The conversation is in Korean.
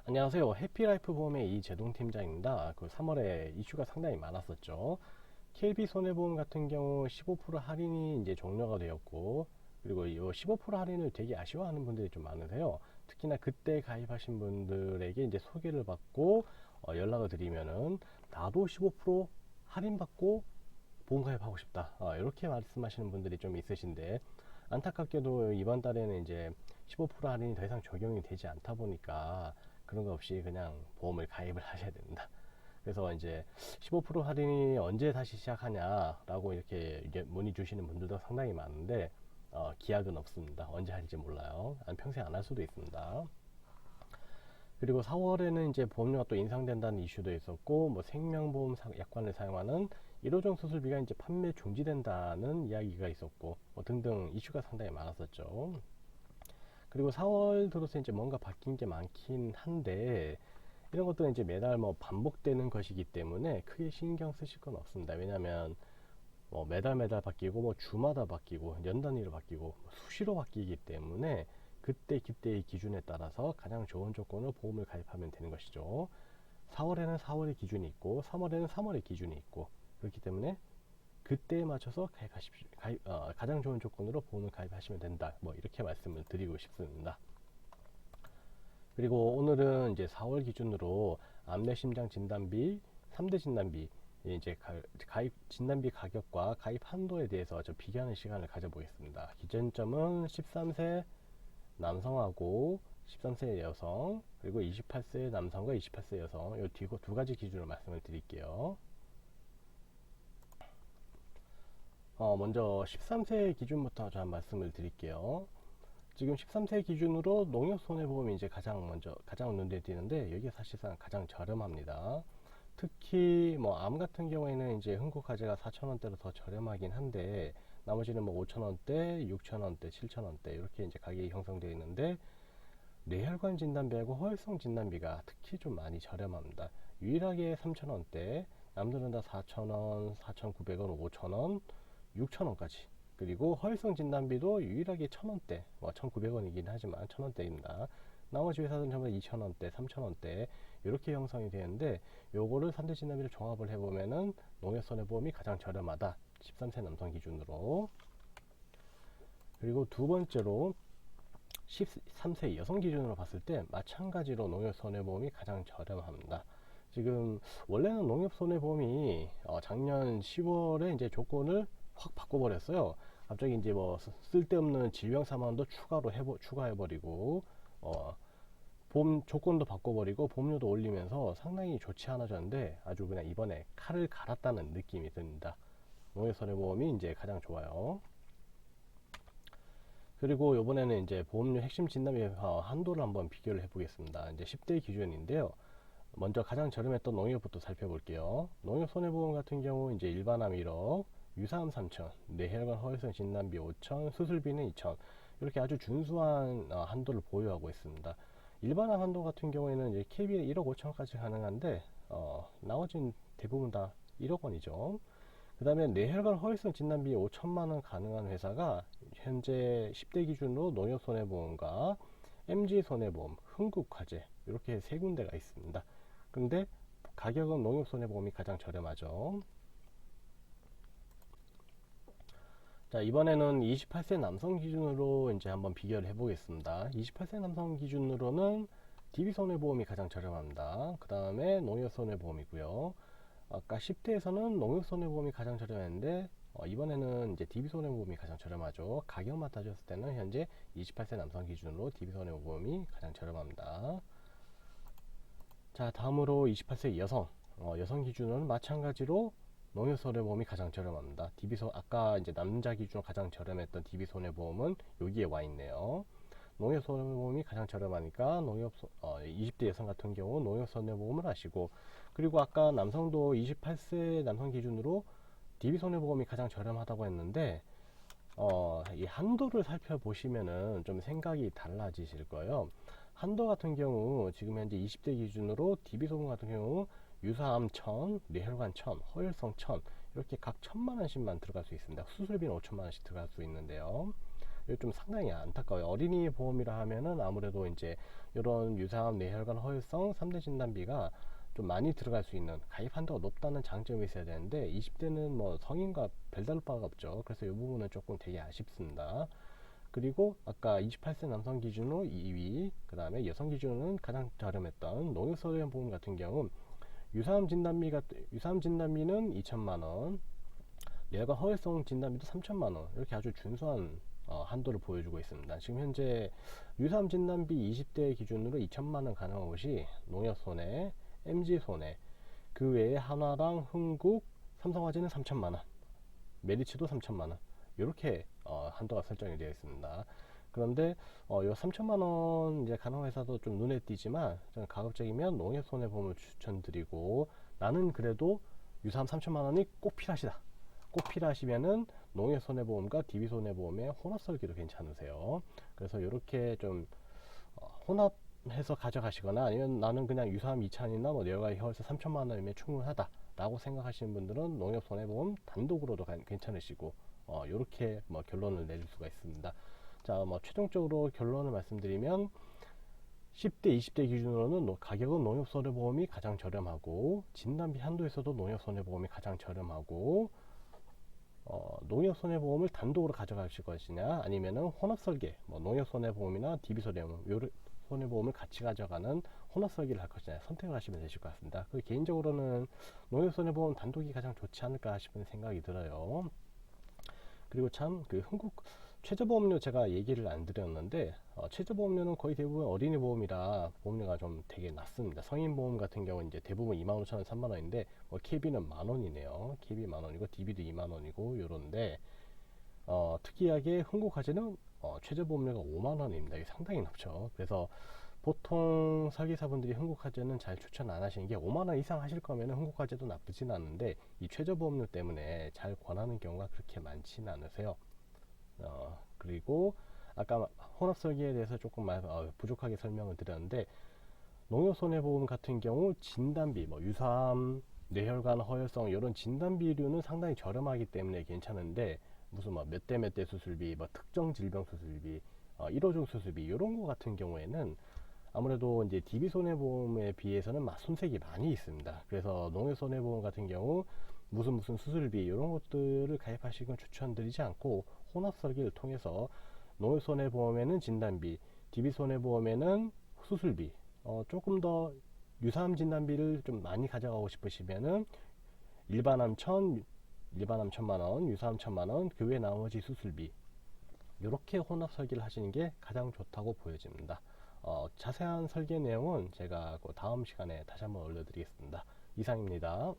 안녕하세요. 해피라이프 보험의 이재동 팀장입니다. 3월에 이슈가 상당히 많았었죠. KB 손해보험 같은 경우 15% 할인이 이제 종료가 되었고, 그리고 이 15% 할인을 되게 아쉬워하는 분들이 좀 많으세요. 특히나 그때 가입하신 분들에게 이제 소개를 받고 연락을 드리면은 나도 15% 할인받고 보험 가입하고 싶다. 이렇게 말씀하시는 분들이 좀 있으신데, 안타깝게도 이번 달에는 이제 15% 할인이 더 이상 적용이 되지 않다 보니까 그런 거 없이 그냥 보험을 가입을 하셔야 됩니다. 그래서 이제 15% 할인이 언제 다시 시작하냐라고 이렇게 문의 주시는 분들도 상당히 많은데, 기약은 없습니다. 언제 할지 몰라요. 평생 안 할 수도 있습니다. 그리고 4월에는 이제 보험료가 또 인상된다는 이슈도 있었고, 뭐 생명보험 약관을 사용하는 1호종 수술비가 이제 판매 중지된다는 이야기가 있었고, 뭐 등등 이슈가 상당히 많았었죠. 그리고 4월 들어서 이제 뭔가 바뀐 게 많긴 한데, 이런 것들은 이제 매달 뭐 반복되는 것이기 때문에 크게 신경 쓰실 건 없습니다. 왜냐면 뭐 매달 바뀌고 뭐 주마다 바뀌고 연 단위로 바뀌고 뭐 수시로 바뀌기 때문에 그때의 기준에 따라서 가장 좋은 조건으로 보험을 가입하면 되는 것이죠. 4월에는 4월의 기준이 있고 3월에는 3월의 기준이 있고, 그렇기 때문에 그때에 맞춰서 가장 좋은 조건으로 보험을 가입하시면 된다. 뭐 이렇게 말씀을 드리고 싶습니다. 그리고 오늘은 이제 4월 기준으로 암내심장 진단비, 3대 진단비, 이제 가입 진단비 가격과 가입 한도에 대해서 좀 비교하는 시간을 가져보겠습니다. 기준점은 13세 남성하고 13세 여성, 그리고 28세 남성과 28세 여성, 이 두 가지 기준으로 말씀을 드릴게요. 먼저 13세 기준부터 좀 말씀을 드릴게요. 지금 13세 기준으로 농협손해보험이 이제 가장 눈에 띄는데, 여기가 사실상 가장 저렴합니다. 특히 뭐 암 같은 경우에는 이제 흥국화재가 4,000원대로 더 저렴하긴 한데, 나머지는 뭐 5,000원대, 6,000원대, 7,000원대 이렇게 이제 가격이 형성되어 있는데, 뇌혈관 진단비하고 허혈성 진단비가 특히 좀 많이 저렴합니다. 유일하게 3,000원대, 남들은 다 4,000원, 4,900원, 5,000원, 6,000원까지. 그리고 허혈성 진단비도 유일하게 1,000원대, 1,900원이긴 하지만 1,000원대입니다. 나머지 회사들은 전부 다 2,000원대, 3,000원대 이렇게 형성이 되는데, 요거를 3대 진단비를 종합을 해보면은 농협손해보험이 가장 저렴하다. 13세 남성 기준으로. 그리고 두 번째로 13세 여성 기준으로 봤을 때 마찬가지로 농협손해보험이 가장 저렴합니다. 지금 원래는 농협손해보험이 작년 10월에 이제 조건을 확 바꿔버렸어요. 갑자기 이제 뭐 쓸데없는 질병사망도 추가해버리고, 보험 조건도 바꿔버리고 보험료도 올리면서 상당히 좋지 않아졌는데, 아주 그냥 이번에 칼을 갈았다는 느낌이 듭니다. 농협손해보험이 이제 가장 좋아요. 그리고 이번에는 이제 보험료 핵심 진단비 한도를 한번 비교를 해보겠습니다. 이제 10대 기준인데요. 먼저 가장 저렴했던 농협부터 살펴볼게요. 농협 손해보험 같은 경우 이제 일반암 1억, 유사암 3천, 뇌혈관 허혈성 진단비 5천, 수술비는 2천, 이렇게 아주 준수한 한도를 보유하고 있습니다. 일반암 한도 같은 경우에는 이제 KB는 1억 5천까지 가능한데, 나머진 대부분 다 1억 원이죠. 그 다음에 뇌혈관 허혈성 진단비 5천만원 가능한 회사가 현재 10대 기준으로 농협손해보험과 MG손해보험, 흥국화재 이렇게 세 군데가 있습니다. 근데 가격은 농협손해보험이 가장 저렴하죠. 자, 이번에는 28세 남성 기준으로 이제 한번 비교를 해보겠습니다. 28세 남성 기준으로는 DB손해보험이 가장 저렴합니다. 그 다음에 농협손해보험이고요. 아까 10대에서는 농협손해보험이 가장 저렴했는데, 이번에는 이제 DB손해보험이 가장 저렴하죠. 가격만 따졌을 때는 현재 28세 남성 기준으로 DB손해보험이 가장 저렴합니다. 자, 다음으로 28세 여성, 여성 기준으로는 마찬가지로 농협손해보험이 가장 저렴합니다. 아까 이제 남자 기준으로 가장 저렴했던 DB손해보험은 여기에 와 있네요. 농협손해보험이 가장 저렴하니까 20대 여성 같은 경우 농협손해보험을 하시고, 그리고 아까 남성도 28세 남성 기준으로 DB손해보험이 가장 저렴하다고 했는데, 이 한도를 살펴보시면은 좀 생각이 달라지실 거예요. 한도 같은 경우 지금 현재 20대 기준으로 DB손해보험 같은 경우 유사암 1000, 뇌혈관 1000, 허혈성 1000 이렇게 각 1000만원씩만 들어갈 수 있습니다. 수술비는 5천만원씩 들어갈 수 있는데요. 이거 좀 상당히 안타까워요. 어린이 보험이라 하면은 아무래도 이제 이런 유사암, 뇌혈관, 허혈성 3대 진단비가 좀 많이 들어갈 수 있는 가입 한도가 높다는 장점이 있어야 되는데 20대는 뭐 성인과 별다를 바가 없죠. 그래서 이 부분은 조금 되게 아쉽습니다. 그리고 아까 28세 남성 기준으로 2위, 그 다음에 여성 기준으로는 가장 저렴했던 농협손해보험 같은 경우 유사암 진단비는 2천만 원, 뇌혈관 허혈성 진단비도 3천만 원, 이렇게 아주 준수한 한도를 보여주고 있습니다. 지금 현재 유사암 진단비 20대 기준으로 2천만 원 가능한 것이 농협손해, MG손해, 그 외에 한화랑 흥국, 삼성화재는 3천만 원, 메리츠도 3천만 원, 이렇게 한도가 설정이 되어 있습니다. 그런데 요 3천만 원 이제 가능한 회사도 좀 눈에 띄지만 저는 가급적이면 농협손해보험을 추천드리고, 나는 그래도 유사암 3천만 원이 꼭 필요하시다, 꼭 필요하시면은 농협손해보험과 DB손해보험의 혼합 설계도 괜찮으세요. 그래서 이렇게 좀 혼합해서 가져가시거나, 아니면 나는 그냥 유사암 2천이나 뭐 뇌혈관 혈세 3천만 원이면 충분하다 라고 생각하시는 분들은 농협손해보험 단독으로도 괜찮으시고, 이렇게 뭐 결론을 내릴 수가 있습니다. 자, 뭐 최종적으로 결론을 말씀드리면 10대, 20대 기준으로는 가격은 농협손해보험이 가장 저렴하고, 진단비 한도에서도 농협손해보험이 가장 저렴하고, 농협손해보험을 단독으로 가져가실 것이냐, 아니면은 혼합설계, 뭐 농협손해보험이나 DB손해보험을 같이 가져가는 혼합설계를 할 것이냐 선택을 하시면 되실 것 같습니다. 개인적으로는 농협손해보험 단독이 가장 좋지 않을까 싶은 생각이 들어요. 그리고 참 그 흥국 최저보험료 제가 얘기를 안 드렸는데, 최저보험료는 거의 대부분 어린이 보험이라 보험료가 좀 되게 낮습니다. 성인보험 같은 경우는 이제 대부분 25,000원, 3만원인데 KB는 만원이네요. KB 만원이고 DB도 2만원이고 요런데, 특이하게 흥국화재는 최저보험료가 5만원입니다. 이게 상당히 높죠. 그래서 보통 설계사분들이 흥국화재는 잘 추천 안 하시는 게, 5만원 이상 하실 거면 흥국화재도 나쁘진 않은데 이 최저보험료 때문에 잘 권하는 경우가 그렇게 많지는 않으세요. 그리고 아까 혼합설계에 대해서 조금 부족하게 설명을 드렸는데, 농협손해보험 같은 경우 진단비, 뭐 유사암, 뇌혈관, 허혈성 이런 진단비료는 상당히 저렴하기 때문에 괜찮은데, 무슨 뭐 몇 대 몇 대 수술비, 뭐 특정 질병 수술비, 1호종 수술비 이런 거 같은 경우에는 아무래도 이제 DB손해보험에 비해서는 손색이 많이 있습니다. 그래서 농협손해보험 같은 경우 무슨 수술비 이런 것들을 가입하시는 건 추천드리지 않고, 혼합설계를 통해서 농협손해보험에는 진단비, DB손해보험에는 수술비, 조금 더 유사암 진단비를 좀 많이 가져가고 싶으시면은 일반암 1,000만원, 유사암 1,000만원, 그 외 나머지 수술비, 이렇게 혼합 설계를 하시는 게 가장 좋다고 보여집니다. 자세한 설계 내용은 제가 그 다음 시간에 다시 한번 올려드리겠습니다. 이상입니다.